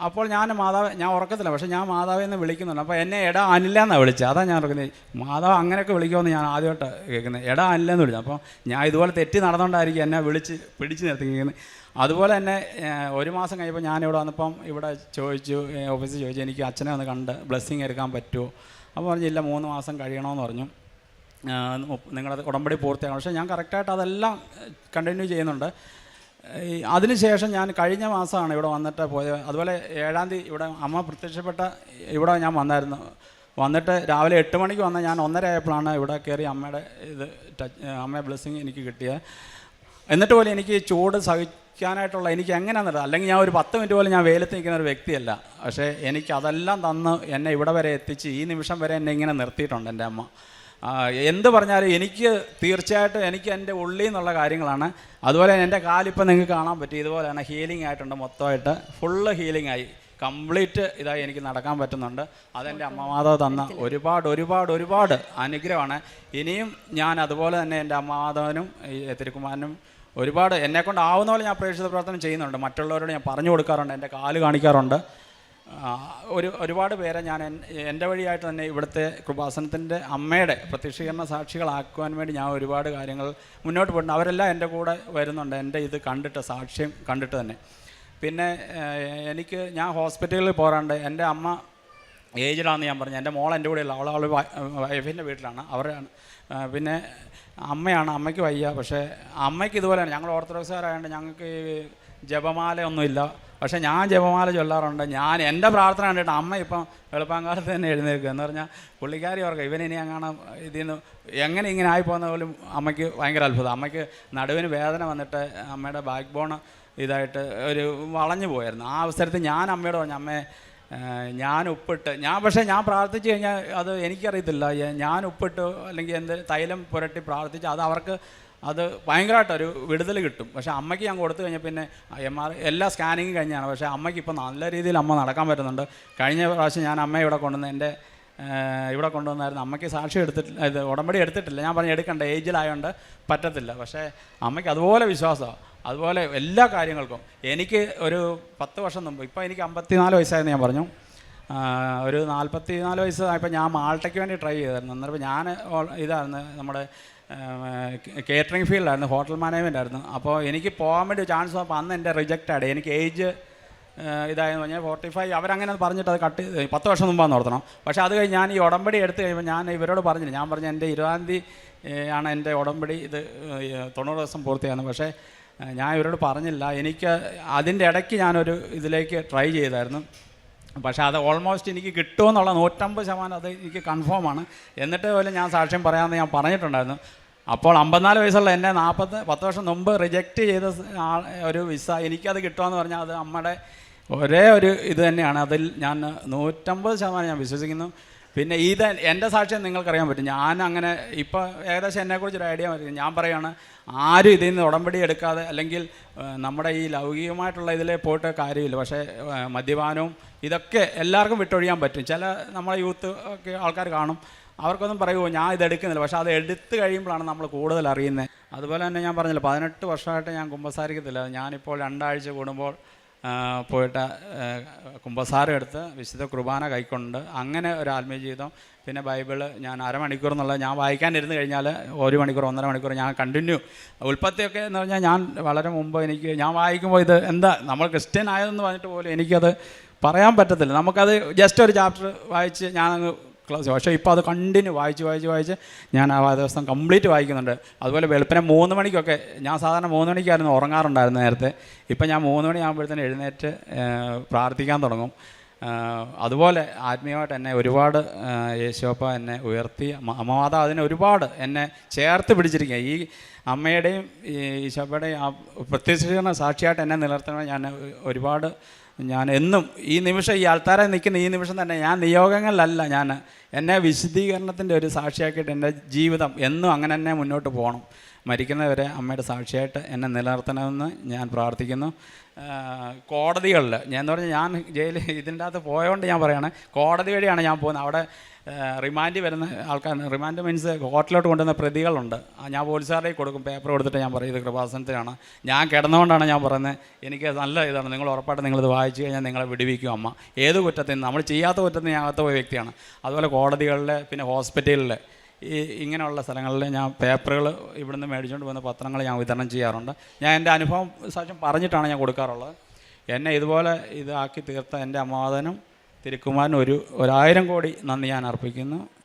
അപ്പോൾ ഞാൻ ഉറക്കത്തില്ല, പക്ഷേ ഞാൻ മാതാവേ എന്ന് വിളിക്കുന്നുണ്ട്. അപ്പോൾ എന്നെ എടാ അനില്ല എന്നാണ് വിളിച്ചത്. അതാണ് ഞാൻ ഓർക്കുന്നത്, മാതാവ് അങ്ങനെയൊക്കെ വിളിക്കുമെന്ന് ഞാൻ ആദ്യമായിട്ട് കേൾക്കുന്നത്. എടാ അനില്ല എന്ന് വിളിച്ചു. അപ്പോൾ ഞാൻ ഇതുപോലെ തെറ്റി നടന്നുകൊണ്ടായിരിക്കും എന്നെ പിടിച്ച് നിർത്തിക്കുന്നത്. അതുപോലെ തന്നെ 1 മാസം കഴിഞ്ഞപ്പോൾ ഞാനിവിടെ വന്നപ്പം ഇവിടെ ചോദിച്ചു, ഓഫീസിൽ ചോദിച്ചു, എനിക്ക് അച്ഛനെ ഒന്ന് കണ്ട് ബ്ലെസ്സിങ് എടുക്കാൻ പറ്റുമോ? അപ്പോൾ പറഞ്ഞില്ല, 3 മാസം കഴിയണമെന്ന് പറഞ്ഞു, നിങ്ങളത് ഉടമ്പടി പൂർത്തിയാക്കണം. പക്ഷേ ഞാൻ കറക്റ്റായിട്ട് അതെല്ലാം കണ്ടിന്യൂ ചെയ്യുന്നുണ്ട്. അതിനുശേഷം ഞാൻ കഴിഞ്ഞ മാസമാണ് ഇവിടെ വന്നിട്ട് പോയത്. അതുപോലെ 7-ാം തീയതി ഇവിടെ അമ്മ പ്രത്യക്ഷപ്പെട്ട ഇവിടെ ഞാൻ വന്നിട്ട് രാവിലെ 8 മണിക്ക് വന്ന ഞാൻ 1:30 ആയപ്പോഴാണ് ഇവിടെ കയറി അമ്മയുടെ അമ്മയുടെ ബ്ലെസ്സിങ് എനിക്ക് കിട്ടിയത്. എന്നിട്ട് പോലും എനിക്ക് ചൂട് സഹിക്കാനായിട്ടുള്ള എനിക്ക് എങ്ങനെയാണെന്നറിയാം, അല്ലെങ്കിൽ ഞാൻ ഒരു 10 മിനിറ്റ് പോലും ഞാൻ വെയിലത്ത് നിൽക്കുന്ന ഒരു വ്യക്തിയല്ല. പക്ഷേ എനിക്ക് അതെല്ലാം തന്ന് എന്നെ ഇവിടെ വരെ എത്തിച്ച് ഈ നിമിഷം വരെ എന്നെ ഇങ്ങനെ നിർത്തിയിട്ടുണ്ട് എൻ്റെ അമ്മ. എന്ത് പറഞ്ഞാലും എനിക്ക് തീർച്ചയായിട്ടും എനിക്ക് എൻ്റെ ഉള്ളിൽ നിന്നുള്ള കാര്യങ്ങളാണ്. അതുപോലെ എൻ്റെ കാലിപ്പോൾ നിങ്ങൾക്ക് കാണാൻ പറ്റും, ഇതുപോലെയാണ് ഹീലിംഗ് ആയിട്ടുണ്ട്, മൊത്തമായിട്ട് ഫുള്ള് ഹീലിംഗ് ആയി, കംപ്ലീറ്റ് ഇതായി എനിക്ക് നടക്കാൻ പറ്റുന്നുണ്ട്. അതെൻ്റെ അമ്മ മാതാവ് തന്ന ഒരുപാട് അനുഗ്രഹമാണ്. ഇനിയും ഞാൻ അതുപോലെ തന്നെ എൻ്റെ അമ്മ മാതാവിനും തിരുക്കുമാരനും ഒരുപാട് എന്നെക്കൊണ്ട് ആവുന്ന പോലെ ഞാൻ പ്രേക്ഷിത പ്രവർത്തനം ചെയ്യുന്നുണ്ട്. മറ്റുള്ളവരോട് ഞാൻ പറഞ്ഞു കൊടുക്കാറുണ്ട്, എൻ്റെ കാല് കാണിക്കാറുണ്ട്. ഒരുപാട് പേരെ ഞാൻ എൻ്റെ വഴിയായിട്ട് തന്നെ ഇവിടുത്തെ കൃപാസനത്തിൻ്റെ അമ്മയുടെ പ്രത്യക്ഷീകരണ സാക്ഷികളാക്കുവാൻ വേണ്ടി ഞാൻ ഒരുപാട് കാര്യങ്ങൾ മുന്നോട്ട് പോയിട്ടുണ്ട്. അവരെല്ലാം എൻ്റെ കൂടെ വരുന്നുണ്ട്, എൻ്റെ ഇത് കണ്ടിട്ട്, സാക്ഷ്യം കണ്ടിട്ട് തന്നെ. പിന്നെ ഞാൻ ഹോസ്പിറ്റലിൽ പോകാറുണ്ട്. എൻ്റെ അമ്മ ഏജിലാണെന്ന് ഞാൻ പറഞ്ഞു. എൻ്റെ മോൾ എൻ്റെ കൂടെയുള്ള അവൾ വൈഫിൻ്റെ വീട്ടിലാണ്, അവരാണ്. പിന്നെ അമ്മയ്ക്ക് വയ്യ. പക്ഷേ അമ്മയ്ക്ക് ഇതുപോലെയാണ്, ഞങ്ങൾ ഓർത്തഡോക്സുകാരായതുകൊണ്ട് ഞങ്ങൾക്ക് ജപമാലയൊന്നുമില്ല. പക്ഷേ ഞാൻ ജപമാല ചൊല്ലാറുണ്ട്. എൻ്റെ പ്രാർത്ഥന കണ്ടിട്ട് അമ്മ ഇപ്പം വെളുപ്പാങ്കാലത്ത് തന്നെ എഴുന്നേൽക്കുക എന്ന് പറഞ്ഞാൽ പുള്ളിക്കാരി ഓർക്കുക ഇവനിനി അങ്ങനെ ഇതിൽ നിന്ന് എങ്ങനെ ഇങ്ങനെ ആയിപ്പോകുന്ന പോലും അമ്മയ്ക്ക് ഭയങ്കര അത്ഭുതം. അമ്മയ്ക്ക് നടുവിന് വേദന വന്നിട്ട് അമ്മയുടെ ബാക്ക് ബോൺ ഇതായിട്ട് ഒരു വളഞ്ഞു പോയായിരുന്നു. ആ അവസരത്തിൽ ഞാൻ അമ്മയോട് പറഞ്ഞു, അമ്മേ ഞാൻ ഉപ്പിട്ട് പക്ഷേ ഞാൻ പ്രാർത്ഥിച്ചു കഴിഞ്ഞാൽ അത് എനിക്കറിയത്തില്ല, ഞാൻ ഉപ്പിട്ട് അല്ലെങ്കിൽ എന്ത് തൈലം പുരട്ടി പ്രാർത്ഥിച്ച് അത് ഭയങ്കരമായിട്ടൊരു വിടുതൽ കിട്ടും. പക്ഷേ അമ്മയ്ക്ക് ഞാൻ കൊടുത്തു കഴിഞ്ഞാൽ പിന്നെ എല്ലാ സ്കാനിങ്ങും കഴിഞ്ഞാണ്. പക്ഷേ അമ്മയ്ക്ക് ഇപ്പോൾ നല്ല രീതിയിൽ അമ്മ നടക്കാൻ പറ്റുന്നുണ്ട്. കഴിഞ്ഞ പ്രാവശ്യം ഞാൻ അമ്മയെ ഇവിടെ കൊണ്ടുവന്നായിരുന്നു. അമ്മയ്ക്ക് സാക്ഷി എടുത്തിട്ടില്ല, ഇത് ഉടമ്പടി എടുത്തിട്ടില്ല. ഞാൻ പറഞ്ഞു എടുക്കണ്ട, ഏജിലായതുകൊണ്ട് പറ്റത്തില്ല. പക്ഷേ അമ്മയ്ക്ക് അതുപോലെ വിശ്വാസമാണ്. അതുപോലെ എല്ലാ കാര്യങ്ങൾക്കും എനിക്ക് ഒരു 10 വർഷം മുമ്പ്, ഇപ്പോൾ എനിക്ക് 54 വയസ്സായെന്ന് ഞാൻ പറഞ്ഞു, ഒരു 44 വയസ്സായപ്പോൾ ഞാൻ മാൾട്ടയ്ക്ക് വേണ്ടി ട്രൈ ചെയ്തായിരുന്നു. അന്നേരം ഞാൻ ഇതായിരുന്നു, നമ്മുടെ കേറ്ററിംഗ് ഫീൽഡായിരുന്നു, ഹോട്ടൽ മാനേജ്മെൻ്റ് ആയിരുന്നു. അപ്പോൾ എനിക്ക് പോകാൻ വേണ്ടി ചാൻസ് വന്നപ്പോൾ അന്ന് എൻ്റെ റിജക്റ്റാണ്. എനിക്ക് ഏജ് ഇതായെന്ന് പറഞ്ഞാൽ 45, അവരങ്ങനെ പറഞ്ഞിട്ട് അത് 10 വർഷം മുമ്പാന്ന് ഓർത്തണം. പക്ഷേ അത് കഴിഞ്ഞ് ഞാൻ ഈ ഉടമ്പടി എടുത്തു കഴിയുമ്പോൾ ഞാൻ ഇവരോട് പറഞ്ഞില്ല. ഞാൻ പറഞ്ഞു എൻ്റെ 20-ാം തീയതി ആണ് എൻ്റെ ഉടമ്പടി, ഇത് 90 ദിവസം പൂർത്തിയായിരുന്നു. പക്ഷേ ഞാൻ ഇവരോട് പറഞ്ഞില്ല. എനിക്ക് അതിൻ്റെ ഇടയ്ക്ക് ഞാനൊരു ഇതിലേക്ക് ട്രൈ ചെയ്തായിരുന്നു. പക്ഷേ അത് ഓൾമോസ്റ്റ് എനിക്ക് കിട്ടുമെന്നുള്ള 150% അത് എനിക്ക് കൺഫേമാണ്. എന്നിട്ട് പോലും ഞാൻ സാക്ഷ്യം പറയാമെന്ന് ഞാൻ പറഞ്ഞിട്ടുണ്ടായിരുന്നു. അപ്പോൾ 54 വയസ്സുള്ള എന്നെ 10 വർഷം മുമ്പ് റിജക്റ്റ് ചെയ്ത ഒരു വിസ എനിക്കത് കിട്ടുമെന്ന് പറഞ്ഞാൽ അത് അമ്മയുടെ ഒരേ ഒരു ഇത് തന്നെയാണ്. അതിൽ ഞാൻ 150% ഞാൻ വിശ്വസിക്കുന്നു. പിന്നെ എൻ്റെ സാക്ഷ്യം നിങ്ങൾക്കറിയാൻ പറ്റും. ഞാൻ അങ്ങനെ ഇപ്പോൾ ഏകദേശം എന്നെക്കുറിച്ചൊരു ഐഡിയ വരും. ഞാൻ പറയുകയാണ്, ആരും ഇതിൽ നിന്ന് ഉടമ്പടി എടുക്കാതെ അല്ലെങ്കിൽ നമ്മുടെ ഈ ലൗകികമായിട്ടുള്ള ഇതിൽ പോയിട്ട് കാര്യമില്ല. പക്ഷേ മദ്യപാനവും ഇതൊക്കെ എല്ലാവർക്കും വിട്ടൊഴിയാൻ പറ്റും. ചില നമ്മളെ യൂത്ത് ഒക്കെ ആൾക്കാർ കാണും, അവർക്കൊന്നും പറയുമോ ഞാൻ ഇതെടുക്കുന്നില്ല. പക്ഷേ അത് എടുത്തു കഴിയുമ്പോഴാണ് നമ്മൾ കൂടുതൽ അറിയുന്നത്. അതുപോലെ തന്നെ ഞാൻ പറഞ്ഞില്ല, 18 വർഷമായിട്ട് ഞാൻ കുമ്പസാരിക്കത്തില്ല. ഞാനിപ്പോൾ 2 ആഴ്ച കൂടുമ്പോൾ പോയിട്ട് കുമ്പസാരം എടുത്ത് വിശുദ്ധ കുർബാന കൈക്കൊണ്ട് അങ്ങനെ ഒരു ആത്മീയ ജീവിതം. പിന്നെ ബൈബിള് ഞാൻ അരമണിക്കൂർ എന്നുള്ളത് ഞാൻ വായിക്കാനിരുന്ന് കഴിഞ്ഞാൽ 1 മണിക്കൂർ 1.5 മണിക്കൂർ ഞാൻ കണ്ടിന്യൂ. ഉൽപ്പത്തിയൊക്കെ എന്ന് പറഞ്ഞാൽ ഞാൻ വളരെ മുമ്പ് ഞാൻ വായിക്കുമ്പോൾ ഇത് എന്താ നമ്മൾ ക്രിസ്ത്യൻ ആയതെന്ന് പറഞ്ഞിട്ട് പോലും എനിക്കത് പറയാൻ പറ്റത്തില്ല. നമുക്കത് ജസ്റ്റ് ഒരു ചാപ്റ്റർ വായിച്ച് ഞാനങ്ങ് ക്ലാസ്. പക്ഷേ ഇപ്പോൾ അത് കണ്ടിന്യൂ വായിച്ച് ഞാൻ ആ ദിവസം കംപ്ലീറ്റ് വായിക്കുന്നുണ്ട്. അതുപോലെ വെളുപ്പിനെ 3 മണിക്കൊക്കെ, ഞാൻ സാധാരണ 3 മണിക്കായിരുന്നു ഉറങ്ങാറുണ്ടായിരുന്നു നേരത്തെ. ഇപ്പം ഞാൻ 3 മണിയാകുമ്പോഴത്തേന് എഴുന്നേറ്റ് പ്രാർത്ഥിക്കാൻ തുടങ്ങും. അതുപോലെ ആത്മീയമായിട്ട് എന്നെ ഒരുപാട് യേശോപ്പ എന്നെ ഉയർത്തി, അമ്മമാതാവ് അതിനെ ഒരുപാട് എന്നെ ചേർത്ത് പിടിച്ചിരിക്കുക. ഈ അമ്മയുടെയും ഈ ഈശോപ്പയുടെയും ആ പ്രത്യക്ഷീകരണ സാക്ഷിയായിട്ട് എന്നെ നിലനിർത്തണം. ഞാൻ എന്നും ഈ നിമിഷം ഈ ആൾക്കാരെ നിൽക്കുന്ന ഈ നിമിഷം തന്നെ ഞാൻ നിയോഗങ്ങളിലല്ല, ഞാൻ എന്നെ വിശുദ്ധീകരണത്തിൻ്റെ ഒരു സാക്ഷിയാക്കിയിട്ട് എൻ്റെ ജീവിതം എന്നും അങ്ങനെ തന്നെ മുന്നോട്ട് പോകണം. മരിക്കുന്നവരെ അമ്മയുടെ സാക്ഷിയായിട്ട് എന്നെ നിലനിർത്തണമെന്ന് ഞാൻ പ്രാർത്ഥിക്കുന്നു. കോടതികളിൽ ഞാൻ ജയിലിൽ ഇതിൻ്റെ അകത്ത് പോയതുകൊണ്ട് ഞാൻ പറയുകയാണ്, കോടതി വഴിയാണ് ഞാൻ പോകുന്നത്. അവിടെ റിമാൻഡ് വരുന്ന ആൾക്കാർ, റിമാൻഡ് മീൻസ് കോർട്ടിലോട്ട് കൊണ്ടുവന്ന പ്രതികളുണ്ട്. ഞാൻ പോലീസുകാരുടെ കൊടുക്കും, പേപ്പർ കൊടുത്തിട്ട് ഞാൻ പറയും ഇത് കൃപാസനത്തിലാണ്, ഞാൻ കിടന്നുകൊണ്ടാണ് ഞാൻ പറയുന്നത്, എനിക്ക് നല്ല ഇതാണ്, നിങ്ങൾ ഉറപ്പായിട്ട് നിങ്ങളിത് വായിച്ചു കഴിഞ്ഞാൽ നിങ്ങളെ വിടുവിക്കും അമ്മ. ഏത് കുറ്റത്തിന്, നമ്മൾ ചെയ്യാത്ത കുറ്റത്തിന് ഞാൻ അകത്ത് പോയ വ്യക്തിയാണ്. അതുപോലെ കോടതികളിൽ, പിന്നെ ഹോസ്പിറ്റലിൽ, ഇങ്ങനെയുള്ള സ്ഥലങ്ങളിൽ ഞാൻ പേപ്പറുകൾ ഇവിടുന്ന് മേടിച്ചുകൊണ്ട് വന്ന പത്രങ്ങൾ ഞാൻ വിതരണം ചെയ്യാറുണ്ട്. ഞാൻ എൻ്റെ അനുഭവം സാക്ഷ്യം പറഞ്ഞിട്ടാണ് ഞാൻ കൊടുക്കാറുള്ളത്. എന്നെ ഇതുപോലെ ഇതാക്കി തീർത്ത എൻ്റെ അമ്മാവനും തിരുക്കുമാരനും 1000 കോടി നന്ദി ഞാൻ അർപ്പിക്കുന്നു.